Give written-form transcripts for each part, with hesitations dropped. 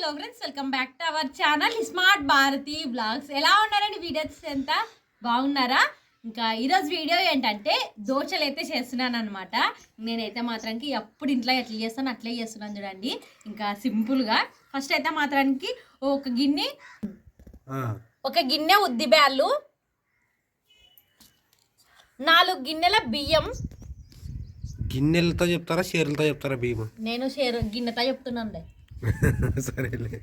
Hello friends, welcome back to our channel smart Bharathi vlogs. ఎలా ఉన్నారండి? Videos ఎంత బాగున్నారా? ఇంకా ఈరోజు వీడియో ఏంటంటే దోశలు అయితే చేస్తున్నాను అనమాట. నేనైతే మాత్రానికి ఎప్పుడు ఇంట్లో ఎట్లా చేస్తాను అట్లే చేస్తున్నాను చూడండి. ఇంకా సింపుల్గా ఫస్ట్ అయితే మాత్రానికి ఒక గిన్నె ఉద్ది బ్యాళ్ళు, 4 గిన్నెల బియ్యం. గిన్నెలతో చెప్తారా షేర్లతో చెప్తారా బియ్యం? నేను గిన్నెతో చెప్తున్నాను. సరేలే.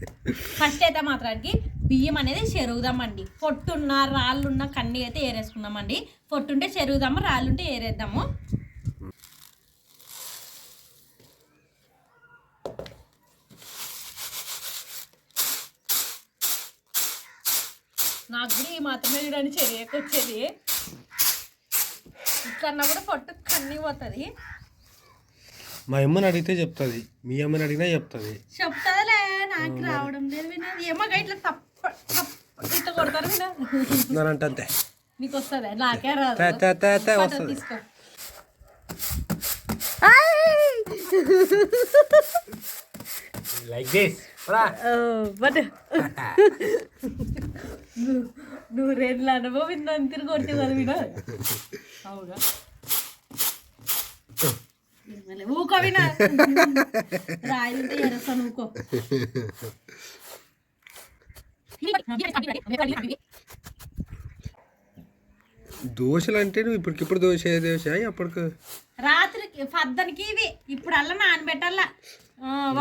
ఫస్ట్ అయితే మాత్రానికి బియ్యం అనేది చెరుగుదామండి. పొట్టున్న రాళ్ళున్న కన్నీ అయితే ఏరేసుకుందామండి. పొట్టుంటే చెరుగుదాము, రాళ్ళుంటే ఏరేద్దాము. నాకు కూడా ఈ మాత్రమే చూడండి చెరియకు వచ్చేది. ఇట్లన్నా కూడా పొట్టు కన్నీ పోతుంది. మా అమ్మని అడిగితే చెప్తుంది, మీ అమ్మని అడిగినా చెప్తుంది. చెప్తాదిలే, నాకు రావడం లేదు. వినది ఏమో ఇట్లా ఇట్లా కొడతారు వినంటే అంతే. నీకు వస్తుంది, నాకే రాదు. తీసుకో. Like this. నువ్వు 2 అనుభవం తిరిగి కొడితే కదా విన. అవునా? ఊకో విన, రాయితే ఎరస్తాను. ఊకో. దోశలు అంటే నువ్వు ఇప్పటికిప్పుడు దోశ అప్పటికి రాత్రికి పద్దనికి ఇవి ఇప్పుడు అల్ల నానబెట్టాలా.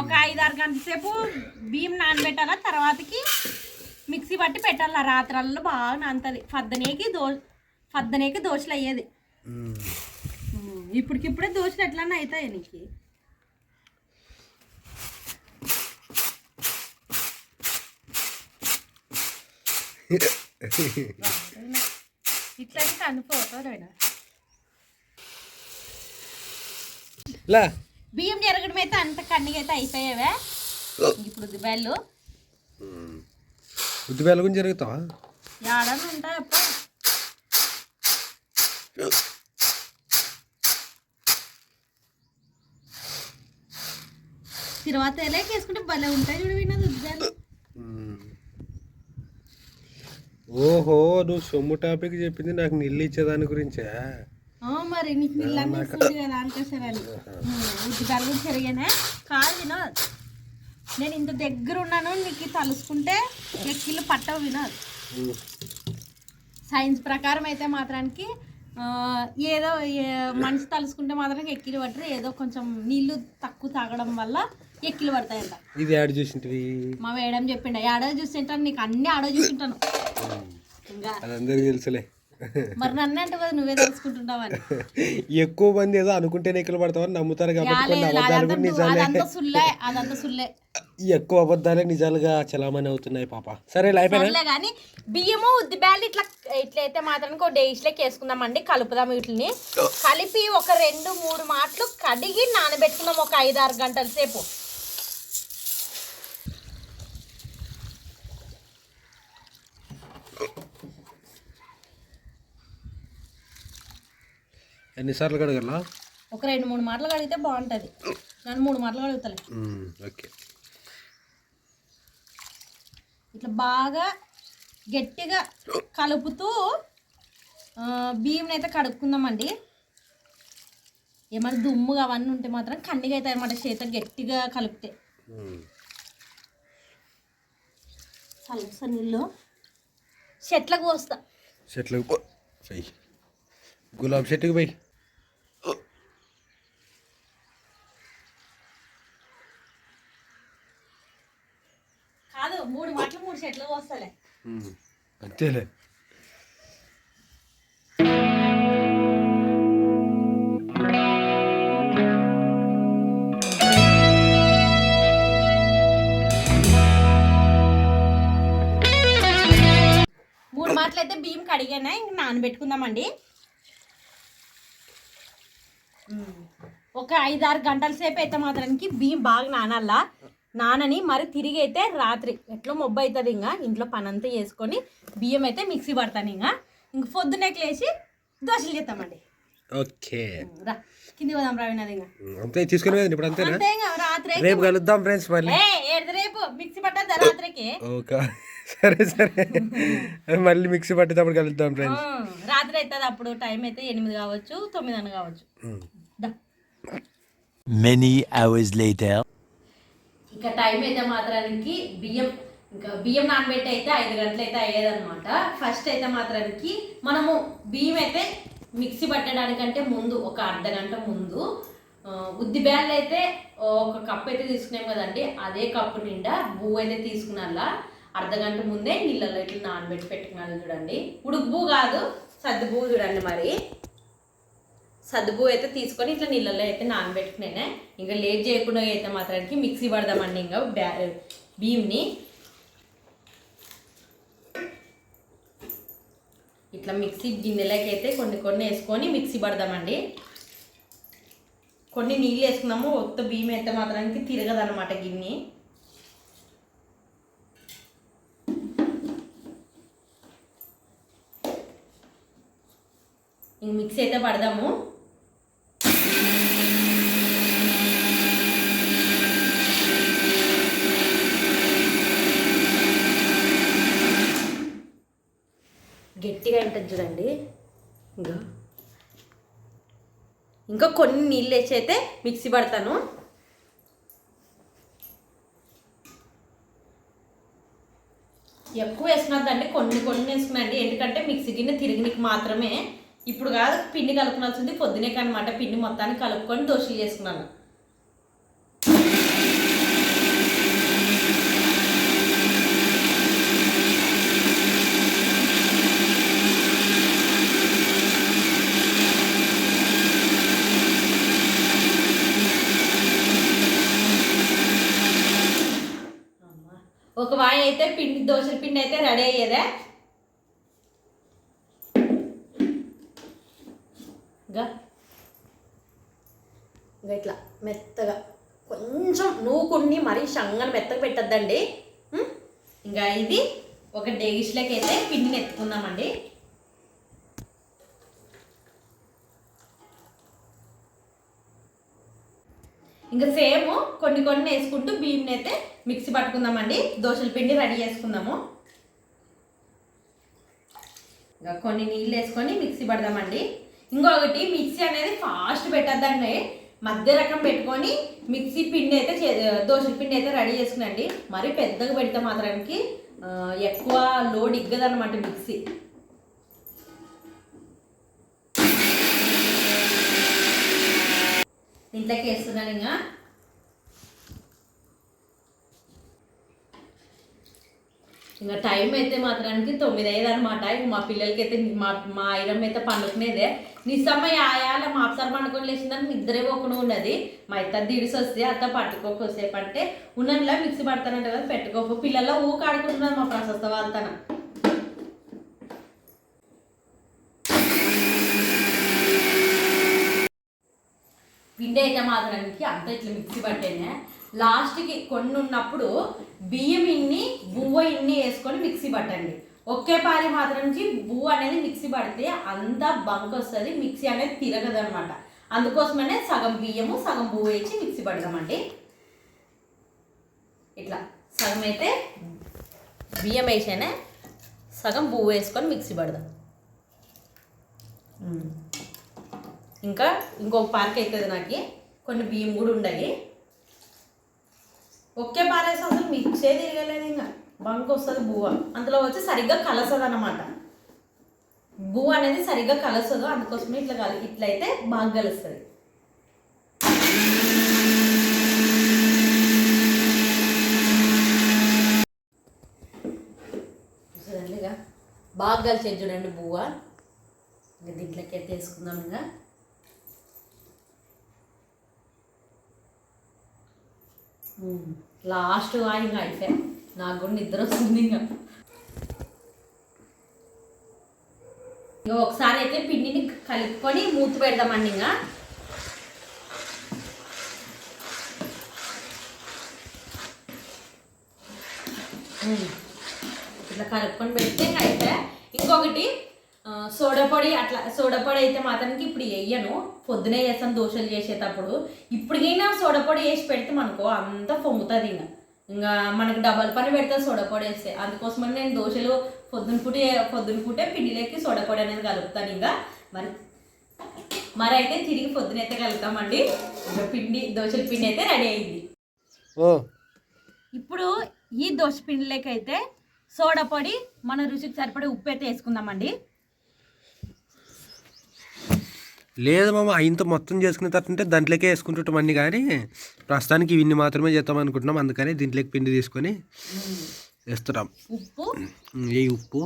ఒక 5-6 గంటల సేపు బియ్యం నానబెట్టాలా. తర్వాతకి మిక్సీ పట్టి పెట్టాలా. రాత్రల్లో బాగా నానుతుంది. పద్దనేకి దోశలు అయ్యేది. ఇప్పటికిప్పుడే దోశలు ఎట్లన్నా అవుతాయి నీకు. ఇట్లా కనుకోతాడు. బియ్యం జరగడం అయితే అంత కన్నిగా అయితే అయిపోయావే. ఇప్పుడు ఉద్దిబేళ్ళు గురించి జరుగుతావా? ఏడన్నా ఉంటాయి అప్ప. తర్వాత వేసుకుంటే భలే ఉంటాయి చూడు విన్నది ఉద్యాలు. ఓహో, నువ్వు సొమ్ము టాపిక్ చెప్పింది నాకు నీళ్ళు ఇచ్చేదాని గురించా? మరి నీకు నీళ్ళన్నీ ఇస్తుంది కదా అనుకోసారని. ఉద్దిపాయలు కూడా సరిగానే కాదు వినోద్. నేను ఇంత దగ్గర ఉన్నాను, నీకు తలుసుకుంటే ఎక్కిళ్ళు పట్టవు వినోద్. సైన్స్ ప్రకారం అయితే మాత్రానికి ఏదో మనిషి తలుసుకుంటే మాత్రం ఎక్కిలు పట్టరు. ఏదో కొంచెం నీళ్లు తక్కువ తాగడం వల్ల ఎక్కిలు పడతాయంట. ఇది యాడ్ చూసింటివి? మా మేడం చెప్పిండ. ఏడో చూసింటాను, నీకు అన్ని ఆడో చూసింటాను. ఇంకా అందరికి తెలుసులే. మరి నన్ను అంటే కదా నువ్వే తెలుసుకుంటుంటావని. ఎక్కువ మంది ఏదో అనుకుంటే ఎక్కిలు పడతావని నమ్ముతారు కాబట్టి అదంతా సుల్లే. ఎక్కువ అబద్ధాలే నిజాలుగా చలామణి అవుతున్నాయి పాప. సరే అయిపోయినా కానీ బియ్యము ఉద్దిబ్యాలు ఇట్లయితే మాత్రం ఒక డేస్లోకి వేసుకుందామండి. కలుపుదాం. వీటిని కలిపి ఒక 2-3 మాటలు కడిగి నానబెట్టుకుందాం ఒక 5-6 గంటల సేపు. ఎన్నిసార్లు కడగలా? ఒక 2-3 మాటలు కడిగితే బాగుంటుంది. నన్ను 3 మాటలు కడుగుతాను. ఓకే. ఇట్లా బాగా గట్టిగా కలుపుతూ బియ్యంని అయితే కడుక్కుందామండి. ఏమైనా దుమ్ముగా అవన్నీ ఉంటే మాత్రం కన్నిగా అవుతాయి అన్నమాట చేత గట్టిగా కలిపితే. చల్లస నీళ్ళు చెట్లకు పోస్తా. చెట్లకు గులాబీ చెట్టుకి పోయి. కాదు, 3 మాటలు 3 చెట్లకు పోస్తాలే. అంతేలే. అయితే బియ్యం కడిగానా, ఇంక నానబెట్టుకుందామండి. ఒక 5-6 గంటల సేపు అయితే మాత్రానికి బియ్యం బాగా నానని మరి తిరిగి అయితే రాత్రి ఎట్లా మొబ్బు అవుతుంది. ఇంకా ఇంట్లో పని అంతా చేసుకొని బియ్యం అయితే మిక్సీ పడతాను. ఇంక పొద్దునే లేచి దోశలు చేస్తామండి. ఓకే, రా కింది పోదాం. రావినది అంతే తీసుకుని ఇప్పుడు అంతే. రాత్రి రేపు కలుద్దాం ఫ్రెండ్స్. రేపు మిక్సీ పట్టద్దా రాత్రికి? ఓకే సరే సరే మళ్ళీ మిక్సీ పట్టేటప్పుడు కలుద్దాం ఫ్రెండ్స్. రాత్రి అవుతుంది అప్పుడు. టైం అయితే 8 కావచ్చు, 9 అని కావచ్చు. Many hours later. ఇంకా టైం అయితే మాత్రానికి బియ్యం నానబెట్టి అయితే 5 గంటలు అయితే అయ్యేదన్నమాట. ఫస్ట్ అయితే మాత్రానికి మనము బియ్యం అయితే మిక్సీ పట్టడానికంటే ముందు ఒక అర్ధ గంట ముందు ఉద్ది బ్యాళ్ళు అయితే ఒక కప్పు అయితే తీసుకున్నాం కదండి, అదే కప్పు నిండా పువ్వు అయితే తీసుకున్నా. అర్ధ గంట ముందే నీళ్ళలో ఇట్లా నానబెట్టి పెట్టుకున్నాను చూడండి. ఉడుకు పువ్వు కాదు, సద్దు పువ్వు చూడండి. మరి సద్దు పువ్వు అయితే తీసుకొని ఇట్లా నీళ్ళలో అయితే నానబెట్టుకున్నానే. ఇంకా లేట్ చేయకుండా అయితే మాత్రానికి మిక్సీ పడదామండి. ఇంకా బియ్యంని ఇట్లా మిక్సీ గిన్నెలకి అయితే కొన్ని వేసుకొని మిక్సీ పడదామండి. కొన్ని నీళ్ళు వేసుకున్నాము, ఒక్క బియ్యం అయితే మాత్రానికి తిరగదన్నమాట గిన్నె. ఇంక మిక్సీ అయితే పడదాము. గట్టిగా ఉంటుంది చూడండి. ఇంకా కొన్ని నీళ్ళు వేసి అయితే మిక్సీ పడతాను. ఎక్కువ వేసుకున్నదండి, కొన్ని వేసుకున్నాండి. ఎందుకంటే మిక్సీ గిన్నె తిరిగినకి మాత్రమే. ఇప్పుడు కాదు, పిండి కలుపుకోవాల్సింది పొద్దునే కనమాట. పిండి మొత్తాన్ని కలుపుకొని దోశలు చేసుకున్నాను. ఒక వాయి అయితే దోశల పిండి అయితే రెడీ అయ్యేదే. ఇంకా ఇట్లా మెత్తగా కొంచెం నూకుని మరీ షంగన మెత్తగా పెట్టద్దండి. ఇంకా ఇది ఒక డేగిష్లోకి అయితే పిండిని ఎత్తుకుందామండి. ఇంకా సేమ్ కొన్ని వేసుకుంటూ బియ్యం అయితే మిక్సీ పట్టుకుందామండి. దోశల పిండి రెడీ చేసుకుందాము. ఇంకా కొన్ని నీళ్ళు వేసుకొని మిక్సీ పడదామండి. ఇంకొకటి, మిక్సీ అనేది ఫాస్ట్ పెట్టద్దండి, మధ్య రకం పెట్టుకొని మిక్సీ పిండి అయితే దోశల పిండి అయితే రెడీ చేసుకునండి. మరి పెద్దగా పెడితే మాత్రానికి ఎక్కువ లోడ్ ఇగ్గదన్నమాట మిక్సీ. ఇంట్లోకి వేస్తున్నాను. ఇంకా టైం అయితే మాత్రానికి 9 అనమాట. ఇంక మా పిల్లలకి అయితే మా ఐరమ్ అయితే పండుకునేదే. నిజమ్మ ఆయాల మాప్సారి పండుకొని లేచిందని నిద్రే పోకుండా ఉన్నది. మా ఇద్దరు దిడిసి వస్తే అత్త పట్టుకోసేపు అంటే ఉన్నట్లా మిక్సీ పడతానంట కదా, పెట్టుకోకు పిల్లల్లో ఊక ఆడుకుంటున్నారు మా ప్రశస్త వాళ్ళతన. పిండి అయితే మాత్రానికి అంతా ఇట్లా మిక్సీ పట్టేనే. లాస్ట్కి కొన్ని ఉన్నప్పుడు బియ్యం ఇన్ని బువ్వ ఇన్ని వేసుకొని మిక్సీ పట్టండి. ఒకే పారి మాత్రానికి బువ్వ అనేది మిక్సీ పడితే అంతా బంక్ వస్తుంది, మిక్సీ అనేది తిరగదు అనమాట. అందుకోసమనే సగం బియ్యము సగం బువ్వ వేసి మిక్సీ పడదామండి. ఇట్లా సగం అయితే బియ్యం వేసానే, సగం బువ్వ వేసుకొని మిక్సీ పడదాం. ఇంకా ఇంకొక పార్క్ అవుతుంది నాకు, కొన్ని బియ్యం కూడా ఉండాలి. ఒకే పారేసి అసలు మిక్సే తిరగలేదు, ఇంకా బంక్ వస్తుంది బువ్వ. అందులో వచ్చి సరిగ్గా కలసదు అనమాట. బువ్వ అనేది సరిగ్గా కలసదు, అందుకోసమే ఇట్లయితే బాగా కలుస్తుంది. చూడండి ఇక బాగా కలిసేది చూడండి బువ్వ. ఇంకా దీంట్లోకి అయితే వేసుకుందాం. ఇంకా లాస్ట్ ఇంకా అయిపోయా, నాకు కూడా నిద్ర వస్తుంది. ఇంకా ఒకసారి అయితే పిండిని కలుపుకొని మూత పెడదామండి. ఇంకా ఇట్లా కలుపుకొని పెడితే ఇంకా అయిపోయా. ఇంకొకటి సోడా పొడి అయితే మాత్రానికి ఇప్పుడు వేయను, పొద్దునే చేస్తాను దోశలు చేసేటప్పుడు. ఇప్పటికైనా సోడా పొడి వేసి పెడితే మనకో అంతా పొంగుతుంది. ఇంకా ఇంకా మనకు డబల్ పని పెడితే సోడపొడి వేస్తే, అందుకోసమని నేను దోశలు పొద్దున పూటే పిండిలోకి సోడపొడి అనేది కలుపుతాను. ఇంకా మరి అయితే తిరిగి పొద్దునైతే కలుపుతామండి. ఇంకా దోశల పిండి అయితే రెడీ అయింది. ఇప్పుడు ఈ దోశ పిండిలోకి అయితే సోడపొడి మన రుచికి సరిపడే ఉప్పు అయితే వేసుకుందామండి. లేదు మామ, ఇంత మొత్తం చేసుకునే తర్వాత దాంట్లోకే వేసుకుంటుంటాం అన్ని, కానీ ప్రస్తుతానికి ఇవన్నీ మాత్రమే చేద్దాం అనుకుంటున్నాం. అందుకని దీంట్లోకి పిండి తీసుకొని వేస్తున్నాం. ఉప్పు ఏ ఉప్పు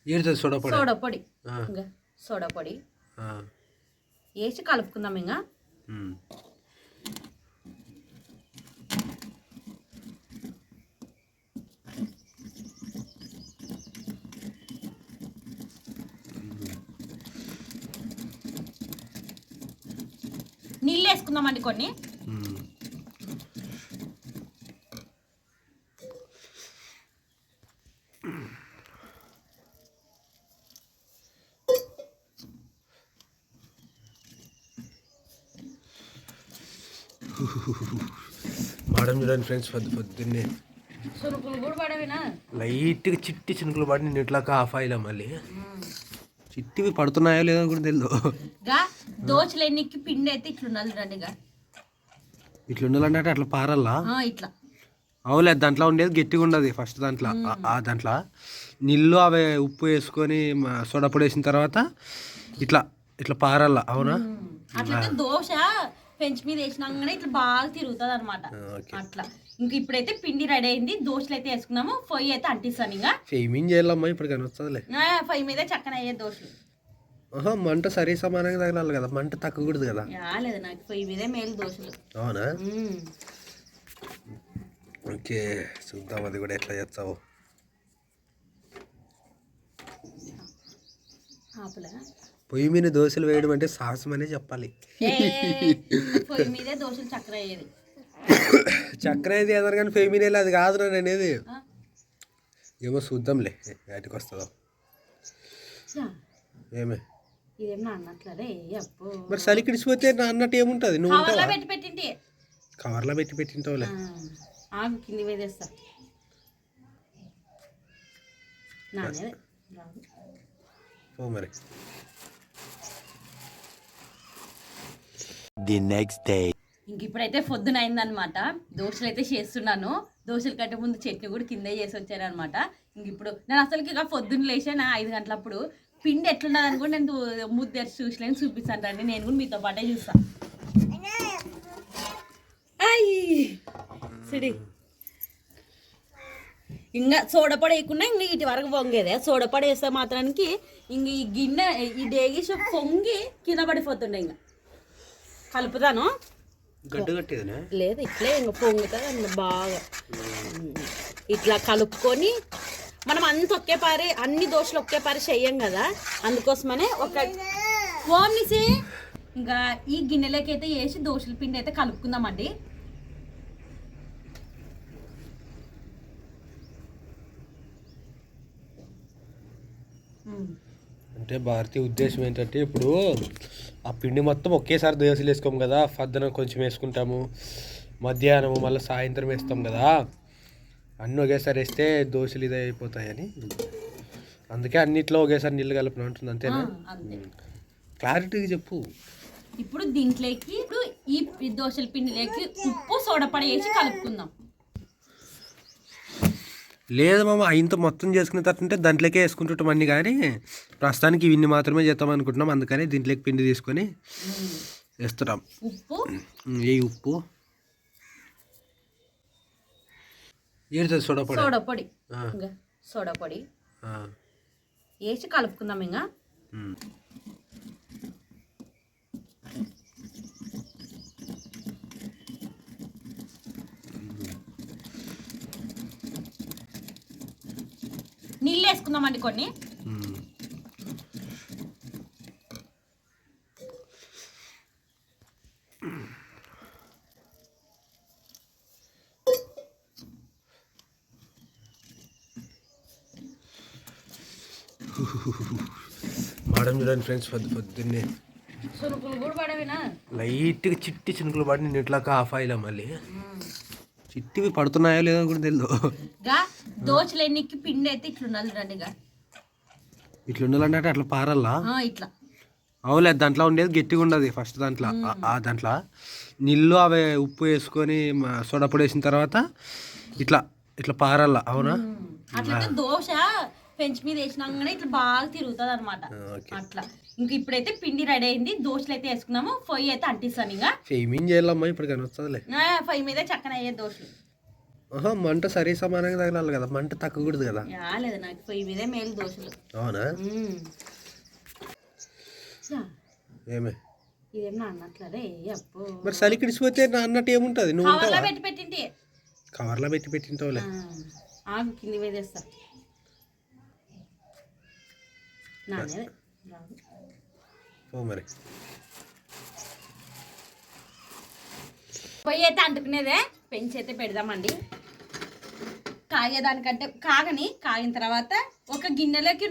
ఏడుతుంది సోడపొడి ఇంకా సోడపొడి వేసి కలుపుకుందాం. ఇంకా నీళ్ళు వేసుకుందామండి కొన్ని. మేడం చూడండి ఫ్రెండ్స్, పొద్దున్నే సురుకులు కూడా పడవినా లైట్గా చిట్టి చినుకులు పడి నేను ఇట్లా హాఫ్ ఆయిల్ మళ్ళీ చిట్టివి పడుతున్నాయో లేదో కూడా తెలియదు. దోశలు ఎన్నికి పిండి అయితే ఇట్లా ఉండాలి చూడండి. ఇట్లా ఉండాలంటే అట్లా పారల్లా ఇట్లా అవులేదు. దాంట్లో ఉండేది గట్టిగా ఉండదు ఫస్ట్. దాంట్లో నీళ్ళు అవి ఉప్పు వేసుకొని సోడాపొడి వేసిన తర్వాత ఇట్లా ఇట్లా పారల్లా. అవునా? అట్లయితే దోశ పెంచి మీద వేసినాకనే ఇట్లా బాగా తిరుగుతుంది అనమాట. అట్లా ఇంక ఇప్పుడైతే పిండి రెడీ అయింది. దోశలు అయితే వేసుకున్నాము. పొయ్యి అయితే అంటిస్తాను. ఇంకా ఫెయిమింగ్ చేయాలమ్మా ఇప్పుడు కానీ వస్తుందిలే. పొయ్యి మీదే చక్కన అయ్యే దోశలు. మంట సరి సమానంగా తగలాలి కదా, మంట తగ్గకూడదు కదా. లేదు, నాకు పొయ్యి మీదే మేలు దోశలు. అవునా? ఓకే, చూద్దాం అది కూడా ఎట్లా చేస్తావు. పొయ్యి మీద దోశలు వేయడం అంటే సాహసం అనే చెప్పాలి. పొయ్యి మీదే దోశలు చక్కెర అయ్యేది. చక్కెర అయితే ఏదన్నా కానీ పొయ్యి మీద అది కాదు నేను అనేది. ఏమో చూద్దాంలే బయటకు వస్తుందో. ఏమే మరి చలి కిడిచిపోతే నా అన్నట్టు ఏముంటుంది? నువ్వు కవర్లో పెట్టి పెట్టింటావులే. కింది వేదేస్తా. మరి The next day. ఇంక ఇప్పుడైతే పొద్దున అయిందనమాట. దోశలు అయితే చేస్తున్నాను. దోశల కంటే ముందు చట్నీ కూడా కిందే చేసి వచ్చాను అనమాట. ఇంక ఇప్పుడు నేను అసలుకి ఇక పొద్దున్న లేచాను 5 గంటలప్పుడు. పిండి ఎట్లున్నది అని కూడా నేను ముద్ద చూసలేని చూపిస్తాను రండి. నేను కూడా మీతో పాటే చూస్తాను. సిడి ఇంకా సోడపొడి వేయకుండా ఇంక ఇటు వరకు పొంగేదే. సోడపొడి వేస్తే మాత్రానికి ఇంక ఈ గిన్నె ఈ డేగిష పొంగి కింద పడిపోతుండే. ఇంకా కలుపుతాను. లేదు, ఇట్లే ఇంకా పొంగుతుంది బాగా. ఇట్లా కలుపుకొని మనం అంత ఒకేపారి అన్ని దోశలు ఒకేపారి చెయ్యం కదా, అందుకోసమనే ఒక ఓమిసి ఇంకా ఈ గిన్నెలోకి అయితే వేసి దోశల పిండి అయితే కలుపుకుందామండి. అంటే భారతీయ ఉద్దేశం ఏంటంటే ఇప్పుడు ఆ పిండి మొత్తం ఒకేసారి దోశలు వేసుకోము కదా. పొద్దున కొంచెం వేసుకుంటాము, మధ్యాహ్నం మళ్ళీ సాయంత్రం వేస్తాం కదా. అన్నీ ఒకేసారి వేస్తే దోశలు ఇదే అయిపోతాయని అందుకే అన్నిట్లో ఒకేసారి నీళ్ళు కలుపున ఉంటుంది. అంతేనా? క్లారిటీగా చెప్పు. ఇప్పుడు దీంట్లోకి ఇప్పుడు ఈ దోశల పిండిలోకి ఉప్పు సోడపొడి వేసి కలుపుకుందాం. లేదు మామ, ఇంత మొత్తం చేసుకునే తర్వాత దాంట్లోకే వేసుకుంటుంటాం అన్ని, కానీ ప్రస్తుతానికి ఇవన్నీ మాత్రమే చేద్దాం అనుకుంటున్నాం. అందుకని దీంట్లోకి పిండి తీసుకొని వేస్తున్నాం. ఉప్పు ఏ ఉప్పు ఏడుతుంది సోడపొడి సోడపొడి వేసి కలుపుకుందాం. ఇంకా నీళ్ళు వేసుకుందామండి కొన్ని. మాడం చూడండి ఫ్రెండ్స్, పొద్దున్నే సురుకులు కూడా పడవినా లైట్గా చిట్టి చినుకులు పడి నేను ఇట్లా ఆఫ్ అయ్యా. మళ్ళీ చిట్టివి పడుతున్నాయో లేదో కూడా తెలియదు. దోశలు ఎన్నికి పిండి అయితే ఇట్లా ఉండాలి చూడండి. ఇట్లా ఉండాలంటే అట్లా పారల్లా ఇట్లా అవులేదు. దాంట్లో ఉండేది గట్టిగా ఉండదు ఫస్ట్. దాంట్లో దాంట్లో నీళ్ళు అవి ఉప్పు వేసుకొని సోడాపొడి వేసిన తర్వాత ఇట్లా ఇట్లా పారల్లా. అవునా? అట్లయితే దోశ పెంచి మీద వేసినాకనే ఇట్లా బాగా తిరుగుతుంది అనమాట. అట్లా ఇంక ఇప్పుడైతే పిండి రెడీ అయింది. దోశలు అయితే వేసుకున్నాము. పొయ్యి అయితే అంటిస్తాను. ఇంకా ఏమేం చేయాలమ్మా ఇప్పుడు కానీ వస్తుందిలే. పొయ్యి మీద చక్కన అయ్యే దోశలు. మంట సరి సమానంగా తగలాలి కదా, మంట తగ్గకూడదు కదా. లేదు నాకు పొయ్యి మీదే మేలు దోశలు. అవునా? ఏమే ఇదేమన్నా అన్నట్లదే అప్పు మరి చలి కిడిచిపోతే అన్నట్టు ఏముంటుంది? నువ్వు కవర్లో పెట్టి పెట్టింటి. కవర్లో పెట్టి పెట్టింటావులే. ఆగు కింది వేదేస్తా. నానే ఓ మరి పొయ్యి అయితే అంటుకునేదే. పెంచి అయితే పెడదామండి. కాగేదానికంటే కాగిన తర్వాత ఒక గిన్నెలోకి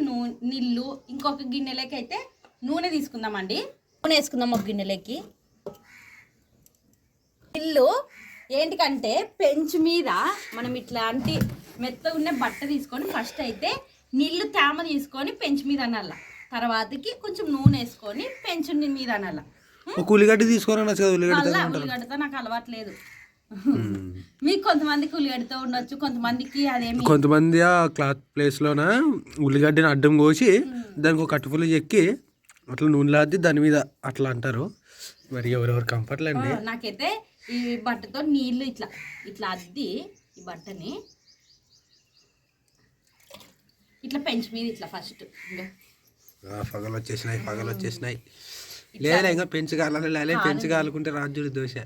నీళ్ళు, ఇంకొక గిన్నెలోకి అయితే నూనె తీసుకుందామండి. నూనె వేసుకుందాం ఒక గిన్నెలోకి. నీళ్ళు ఏంటికంటే పెంచు మీద మనం ఇట్లాంటి మెత్తగా ఉన్న బట్ట తీసుకొని ఫస్ట్ అయితే నీళ్ళు తేమ తీసుకొని పెంచు మీద అనాల. తర్వాతకి కొంచెం నూనె వేసుకొని పెంచు మీద అనాల. ఒక ఉల్లిగడ్డ తీసుకోరా? ఉల్లిగడ్డతో నాకు అలవాట్లేదు. మీకు కొంతమందికి ఉల్లిగడ్డతో ఉండొచ్చు, కొంతమందికి అదేమి. కొంతమంది ఆ క్లాత్ ప్లేస్లోన ఉల్లిగడ్డని అడ్డం కోసి దానికి ఒక కట్టుపులు చెక్కి అట్లా నూనెలో అద్ది దాని మీద అట్లా అంటారు. మరి ఎవరెవరు కంఫర్ట్లు అండి. నాకైతే ఈ బట్టతో నీళ్ళు ఇట్లా ఇట్లా అద్ది ఈ బట్టని ఇట్లా పెంచు మీద ఇట్లా ఫస్ట్ పగలు వచ్చేసినాయి. లేదా ఇంకా పెంచగాలే, పెంచగాలుకుంటే రాజుడి దోశ.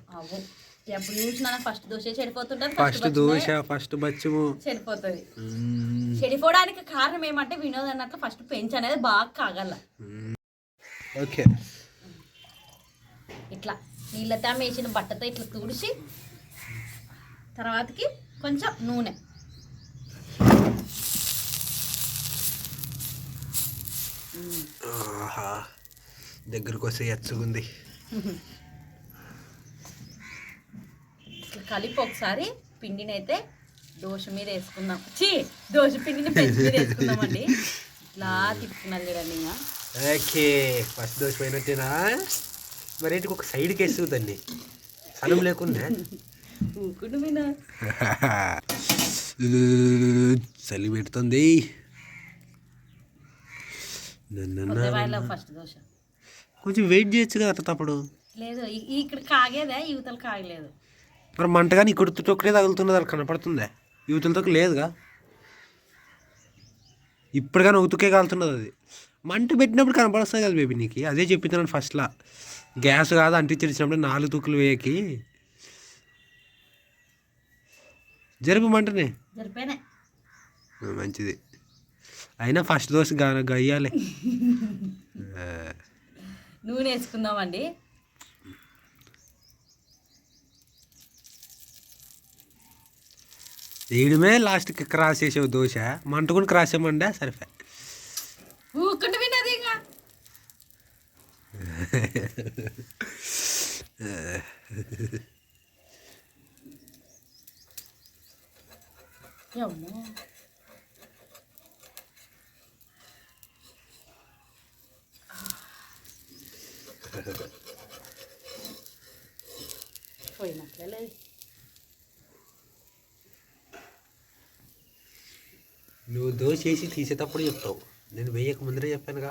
ఎప్పుడు చూసినా ఫస్ట్ దోశ చెడిపోతుంటది. ఫస్ట్ బచ్చము చెడిపోతుంది. చెడిపోవడానికి కారణం ఏమంటే వినోద్ అన్నట్లు ఫస్ట్ పెంచు అనేది బాగా కాగల. ఓకే, ఇట్లా నీళ్ళతో వేసిన బట్టతో ఇట్లా తుడిచి తర్వాతకి కొంచెం నూనె దగ్గరకు వస్తే ఎచ్చగుంది. ఇట్లా కలిపి ఒకసారి పిండిని అయితే దోశ మీద వేసుకుందాం. దోశ పిండిని పెంచి మీద వేసుకుందామండి. ఇట్లా తిప్పుకున్నాను చూడండి. ఇంకా ఓకే, ఫస్ట్ దోశ పోయినట్టేనా? మరి ఏంటి ఒక సైడ్కి వేస్తుందండి సలం లేకుండా. చలి పెడుతుంది. ఫస్ట్ దోశ కొంచెం వెయిట్ చేయొచ్చు కదా తప్పుడు. లేదు ఇక్కడ కాగేదే, యువతలు కాగలేదు. మరి మంట కానీ ఇక్కడ ఒక్కడే తగులుతున్నది, అది కనపడుతుందే. యువతలతో లేదుగా. ఇప్పుడు కానీ ఉతుకే కాలుతున్నది. అది మంట పెట్టినప్పుడు కనపడుస్తుంది కదా బేబీ నీకు. అదే చెప్తున్నాను ఫస్ట్లా. గ్యాస్ కాదు అంటించినప్పుడు 4 తూకులు వేయకి జరుపు మంటనే జరిపోయినా మంచిది. అయినా ఫస్ట్ దోశ గయ్యాలి. నూనె వేసుకుందామండి. వేయడమే లాస్ట్కి క్రాస్ చేసావు దోశ. మంట కూడా క్రాస్ చేయమంటే సరిపోయి ఊకుండా వినది. ఇంకా పోయినట్లే లేదు. నువ్వు దోశ వేసి తీసేటప్పుడు చెప్తావు, నేను వేయక ముందరే చెప్పానుగా.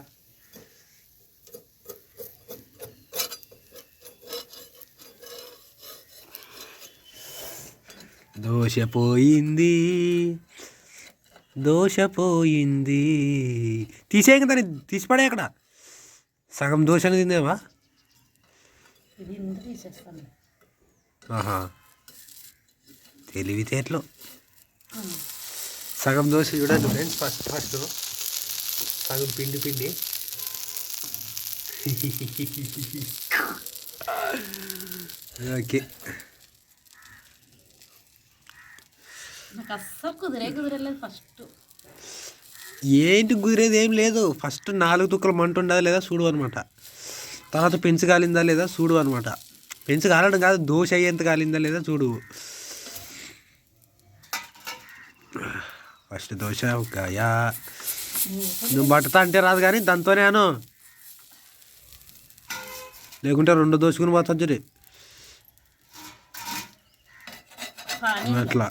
దోశ పోయింది తీసేయక దాన్ని తీసిపడే. అక్కడ సగం దోశని తిందేవా? తెలివితేటలు. సగం దోశ చూడండి ఫ్రెండ్స్. ఫస్ట్ సగం పిండి ఓకే. నాకు అస్సలు కుదరలేదు ఫస్ట్. ఏంటి కుదిరేది ఏం లేదు. ఫస్ట్ 4 తుక్కలు మంట ఉండదా లేదా చూడు అనమాట. తర్వాత పెంచు కాలిందా లేదా చూడు అనమాట. పెంచు కాలడం కాదు, దోశ అయ్యేంత కాలిందా లేదా చూడు. ఫస్ట్ దోశ గాయా. నువ్వు బట్టతా అంటే రాదు కానీ దాంతోనే అను, లేకుంటే 2 దోసుకుని పోతాం చూడు అట్లా.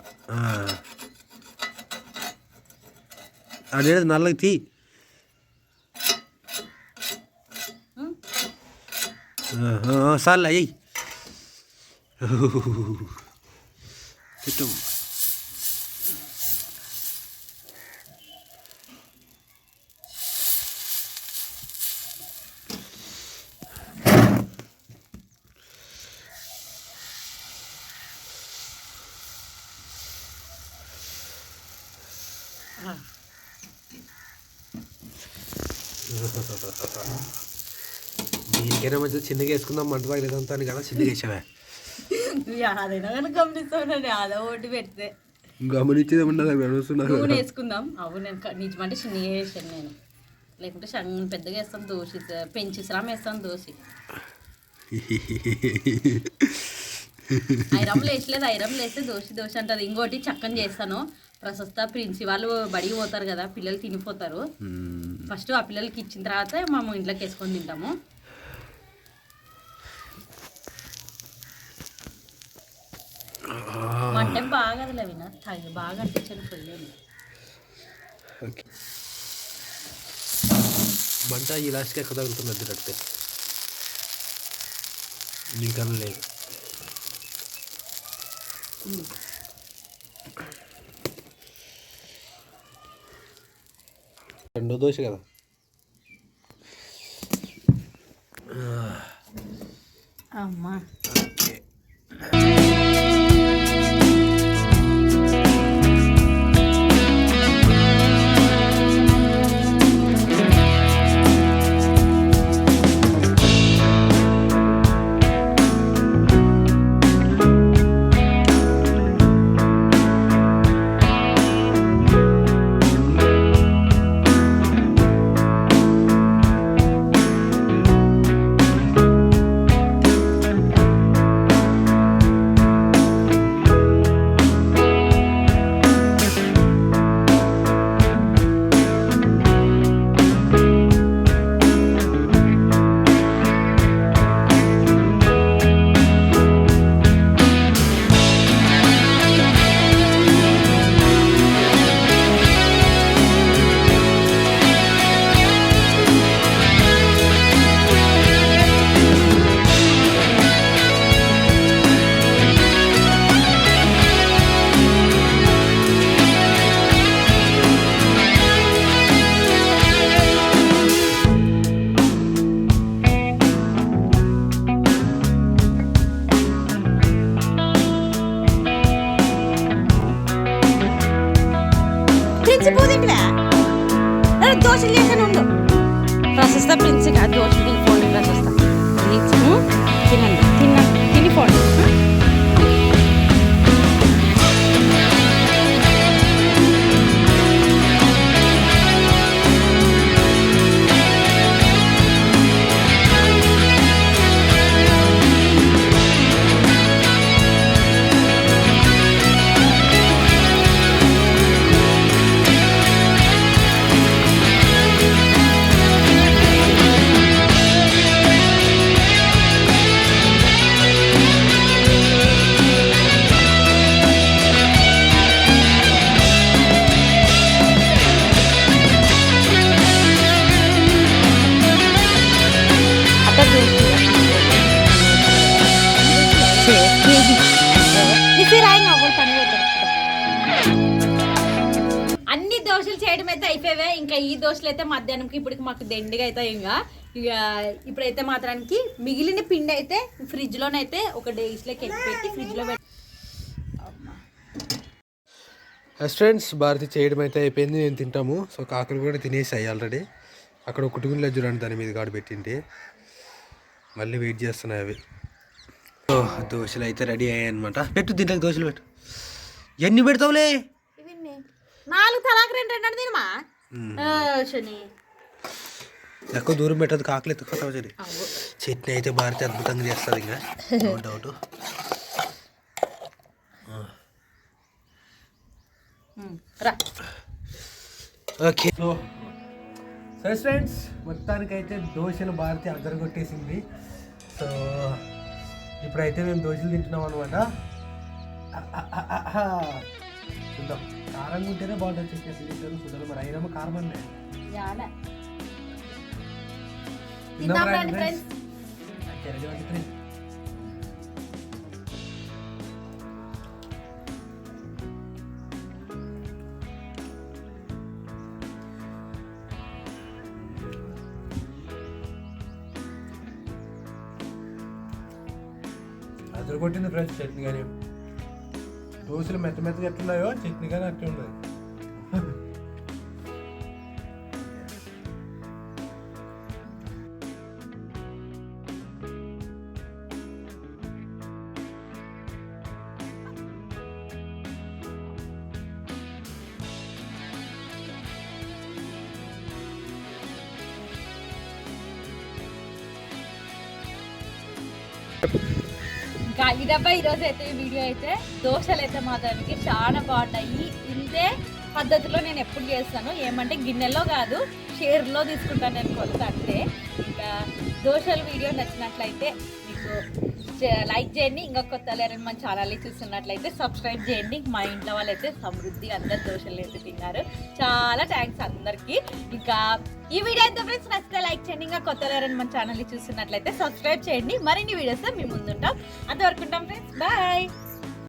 అదేది నల్లకి తీ. సార్లు అయ్యి తిట్టు. దీనికైనా మంచిగా చిన్నగా వేసుకుందాం, మంట తగ్గలేదంతా అని కదా చిన్నగా వేసావా. అదైనా కానీ గమనిస్తానండి, అదో ఒకటి పెడితే గమనించేది ఉండదు వేస్తున్నారు. నూనె వేసుకుందాం. అవును, నేను నిజమంటే చిన్నగా వేసాను నేను, లేకుంటే సగం పెద్దగా వేస్తాను దోశ, పెంచి శ్రమ వేస్తాను దోశ. ఐరమ్లు వేసలేదు, ఐరమ్లు వేస్తే దోశ అంటారు. ఇంకోటి చక్కని చేస్తాను. ప్రశస్త ప్రిన్సి వాళ్ళు బడికి పోతారు కదా, పిల్లలు తినిపోతారు. ఫస్ట్ ఆ పిల్లలకి ఇచ్చిన తర్వాత మేము ఇంట్లోకి వేసుకొని తింటాము. వంట బాగా వినా బాగా అంటించాను పొయ్యి. మంట ఈ లాస్ట్కి ఎక్కడ తగులుతుంది అద్దెటట్టే, నీకన్నా లేదు. రెండో దోశ కదా. అమ్మా దోశలు చేసాను ఉండు. ప్రశస్త ప్రిన్స్ కాదు, దోశలు తినిపోండి. ప్రశస్త తినండి, తినిపోండి. అన్ని దోశలు చేయడం అయితే అయిపోయావే. ఇంకా ఈ దోశలు అయితే మధ్యాహ్నంకి ఇప్పటికి మాకు దండిగా అయితే ఇక ఇప్పుడైతే మాత్రానికి మిగిలిన పిండి అయితే ఫ్రిడ్జ్ లోనైతే ఒక డేస్లోకి పెట్టి ఫ్రిడ్జ్ లో పెట్టి. ఫ్రెండ్స్, భారతి చేయడం అయితే అయిపోయింది, నేను తింటాము. సో కాకులు కూడా తినేసాయి ఆల్రెడీ. అక్కడ ఒక కుటుంబంలో చూడండి, దాని మీద గాడు పెట్టింటి, మళ్ళీ వెయిట్ చేస్తున్నాయి అవి. సో దోశలు అయితే రెడీ అయ్యాయి అనమాట. పెట్టు, దీంట్లోకి దోశలు పెట్టు. ఎన్ని పెడతావులే? 4 తలాకు 2 తినమా శని ఎక్కువ దూరం పెట్టదు, కాకలు ఎత్తుకుంటావు సరే. అవ్వు. చట్నీ అయితే భారతి అద్భుతంగా చేస్తుంది, ఇంకా నో డౌట్. రా ఓకే, సో సరే ఫ్రెండ్స్, మొత్తానికైతే దోశలు భారతి అద్దరు కొట్టేసింది. సో ఇప్పుడైతే మేము దోశలు తింటున్నాం అనమాట. చూద్దాం, కారంగా ఉంటేనే బాగుంటుంది చట్నీ. అసలు చూద్దాం, మరి అయినా కారం అన్నాయి. తిందాం రండి ఫ్రెండ్స్. అద్దరు కొట్టింది ఫ్రెండ్స్ చట్నీ. కానీ దోశలు మెత్త మెత్తగా ఎట్లున్నాయో చట్నీ కానీ అట్లే ఉన్నది. ఇంకా ఇదబ్బా ఈరోజు అయితే ఈ వీడియో అయితే దోశలు అయితే మాత్రానికి చాలా బాగుంటాయి. ఇంతే పద్ధతిలో నేను ఎప్పుడు చేస్తాను, ఏమంటే గిన్నెలో కాదు షేర్లో తీసుకుంటాను నేను కొలత. అంతే. ఇంకా దోశల వీడియో నచ్చినట్లయితే మీకు లైక్ చేయండి. ఇంకా కొత్త లేరని మన ఛానల్ని చూస్తున్నట్లయితే సబ్స్క్రైబ్ చేయండి. మా ఇంట్లో వాళ్ళైతే సమృద్ధి అందరు దోశలు అయితే తిన్నారు. చాలా థ్యాంక్స్ అందరికీ. ఇంకా ఈ వీడియో అయితే ఫ్రెండ్స్ నచ్చితే లైక్ చేయండి. ఇంకా కొత్త లేరని మన ఛానల్ని చూస్తున్నట్లయితే సబ్స్క్రైబ్ చేయండి. మరిన్ని వీడియోస్ మీ ముందుంటాం. అంతవరకు ఉంటాం ఫ్రెండ్స్, బాయ్.